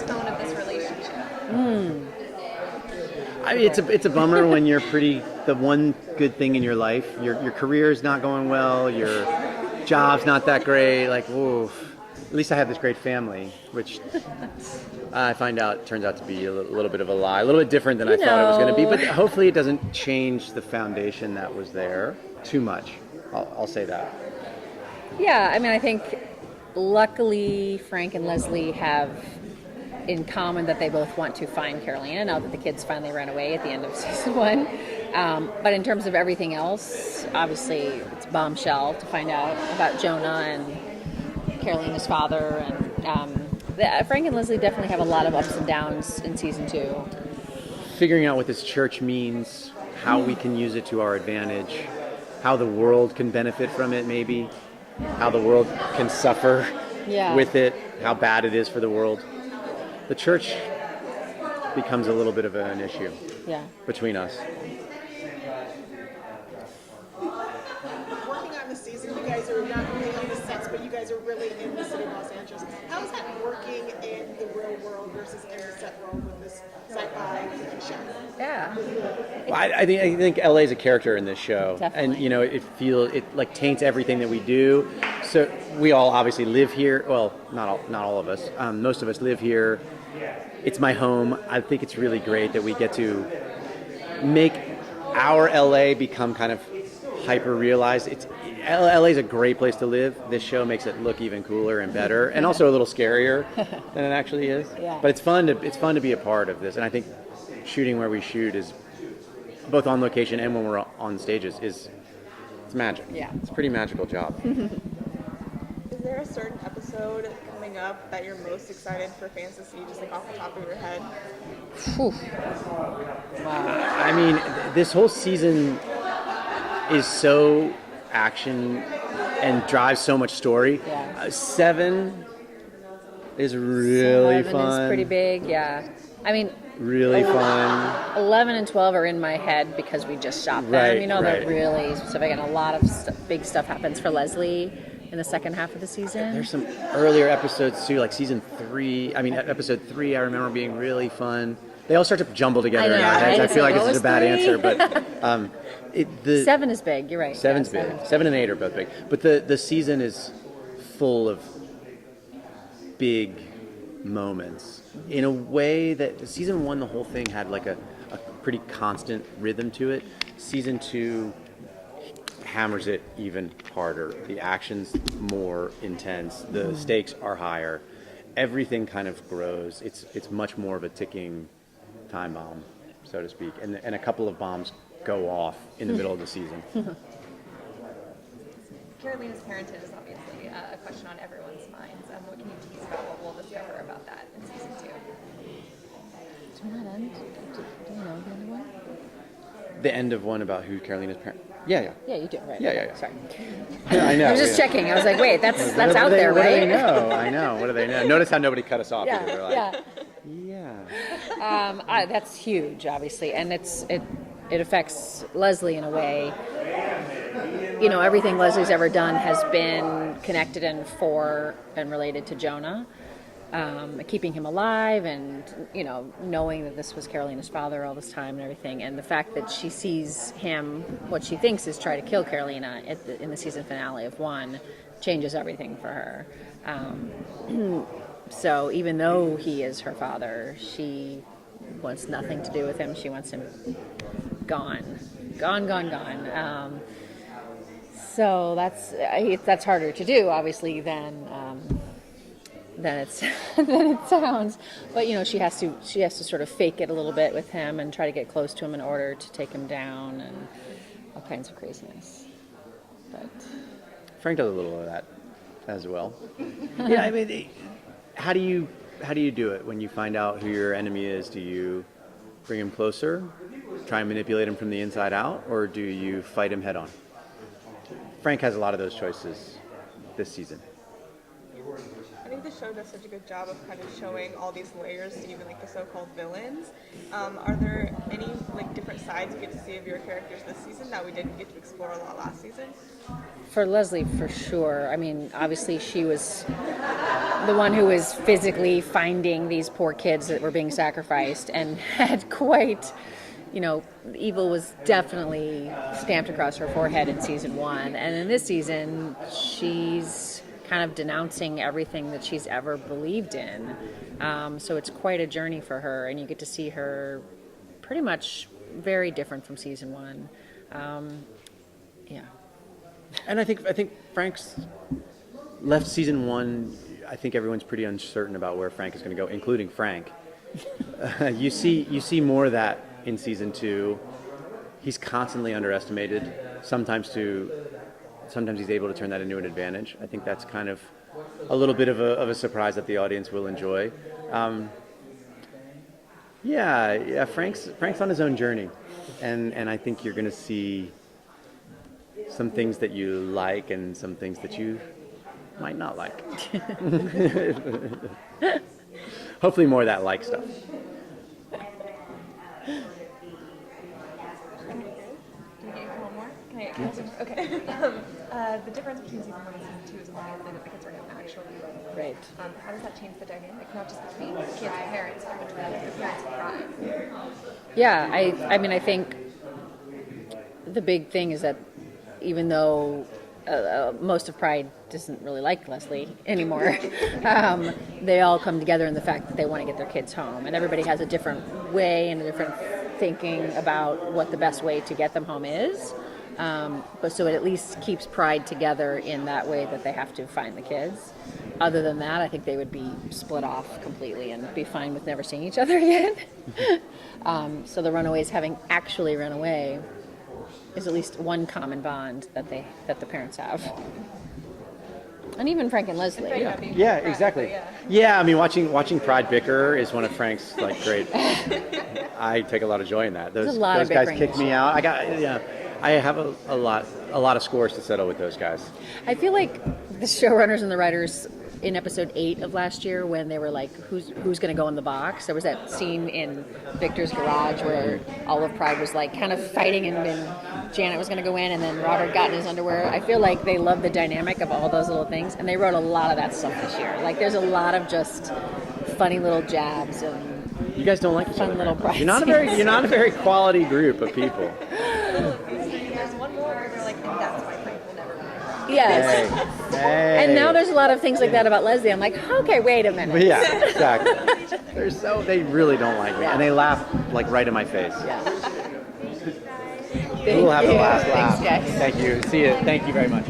tone of this relationship? I mean, it's a bummer when you're the one good thing in your life, your career's not going well, your job's not that great. Like, whoa. At least I have this great family, which I find out turns out to be a little bit of a lie, a little bit different than I thought it was going to be. But hopefully, it doesn't change the foundation that was there too much. I'll say that. Yeah, I mean, I think luckily Frank and Leslie have in common that they both want to find Carolina now that the kids finally ran away at the end of season 1. But in terms of everything else, obviously it's bombshell to find out about Jonah and Carolina's father. And Frank and Leslie definitely have a lot of ups and downs in season 2. Figuring out what this church means, how we can use it to our advantage, how the world can benefit from it maybe, how the world can suffer with it, how bad it is for the world. The church becomes a little bit of an issue between us. Working on the season, you guys are not really on the sets, but you guys are really in the city of Los Angeles. How is that working in the real world versus in the set world with this sci-fi show? Yeah. Well, I think LA is a character in this show. Definitely. And it like taints everything that we do. So we all obviously live here. Well, not all of us. Most of us live here. It's my home. I think it's really great that we get to make our LA become kind of hyper realized. LA is a great place to live. This show makes it look even cooler and better, and also a little scarier than it actually is. Yeah. But it's fun to be a part of this, and I think shooting where we shoot is both on location and when we're on stages it's magic. Yeah. It's a pretty magical job. Is there a certain episode coming up that you're most excited for fans to see, just like off the top of your head? Whew. I mean, this whole season is so action and drives so much story. Yeah. 7 is really 7 fun. is pretty big, yeah. I mean, Really fun. 11 and 12 are in my head because we just shot them. Right, They're really specific, and a lot of big stuff happens for Leslie in the second half of the season. There's some earlier episodes too, like episode 3 I remember being really fun. They all start to jumble together in my head. I feel like this is a bad answer, but 7 is big, you're right. 7's big. 7 and 8 are both big. But the season is full of big moments in a way that season 1, the whole thing had like a pretty constant rhythm to it. Season 2 hammers it even harder. The action's more intense. The stakes are higher. Everything kind of grows. It's much more of a ticking time bomb, so to speak. And a couple of bombs go off in the middle of the season. Carolina's parentage is obviously a question on everyone's minds. What can you tease about what we'll discover about that in season 2? Do we not end? Do you know the other one? The end of one about who Carolina's parent. Yeah. Yeah, you do, right? Yeah. Sorry. Yeah, I know. I was just checking. I was like, wait, that's out there, what right? do they know? I know. What do they know? Notice how nobody cut us off. Yeah, Either. We're like, yeah. That's huge, obviously, and it affects Leslie in a way. Everything Leslie's ever done has been connected and for and related to Jonah, keeping him alive, and knowing that this was Carolina's father all this time and everything, and the fact that she sees him, what she thinks is try to kill Carolina in the season finale of 1, changes everything for her. So even though he is her father, she wants nothing to do with him. She wants him gone. So that's harder to do, obviously, than it sounds. But she has to sort of fake it a little bit with him and try to get close to him in order to take him down, and all kinds of craziness. But Frank does a little of that as well. Yeah, I mean, how do you do it when you find out who your enemy is? Do you bring him closer, try and manipulate him from the inside out, or do you fight him head on? Frank has a lot of those choices this season. I think the show does such a good job of kind of showing all these layers to even like the so-called villains. Are there any like different sides you get to see of your characters this season that we didn't get to explore a lot last season? For Leslie, for sure. I mean, obviously she was the one who was physically finding these poor kids that were being sacrificed and had quite, evil was definitely stamped across her forehead in season 1. And in this season, she's kind of denouncing everything that she's ever believed in. So it's quite a journey for her, and you get to see her pretty much very different from season 1. Yeah. And I think Frank's left season 1. I think everyone's pretty uncertain about where Frank is going to go, including Frank. You see more of that in season 2. He's constantly underestimated. Sometimes he's able to turn that into an advantage. I think that's kind of a little bit of a surprise that the audience will enjoy. Frank's on his own journey, and I think you're going to see some things that you like and some things that you might not like. Hopefully more of that like stuff. Okay. The difference between season 1 and season 2 is obviously that the kids are now actually grown. Right. How does that change the dynamic, not just between kids and parents, but between the parents and Pride? Yeah, I think the big thing is that even though most of Pride doesn't really like Leslie anymore, they all come together in the fact that they want to get their kids home, and everybody has a different way and a different thinking about what the best way to get them home is. But so it at least keeps Pride together in that way that they have to find the kids. Other than that, I think they would be split off completely and be fine with never seeing each other again. So the Runaways having actually run away is at least one common bond that the parents have. And even Frank and Leslie. Yeah, exactly. Yeah, I mean, watching Pride bicker is one of Frank's great. I take a lot of joy in that. Those guys kick me out. I have a lot of scores to settle with those guys. I feel like the showrunners and the writers in episode 8 of last year, when they were like, who's going to go in the box? There was that scene in Victor's garage where all of Pride was kind of fighting, and then Janet was going to go in, and then Robert got in his underwear. I feel like they love the dynamic of all those little things, and they wrote a lot of that stuff this year. There's a lot of just funny little jabs and you guys don't like each other. Fun little Pride. You're not a very quality group of people. There's one more where they're like, and that's why Frank will never be. yes. Hey. And now there's a lot of things like that about Leslie. I'm like, okay, wait a minute. Yeah, exactly. They really don't like me, and they laugh right in my face. Yeah. We'll have the last laugh. Thanks, guys. Thank you. See you. Thank you very much.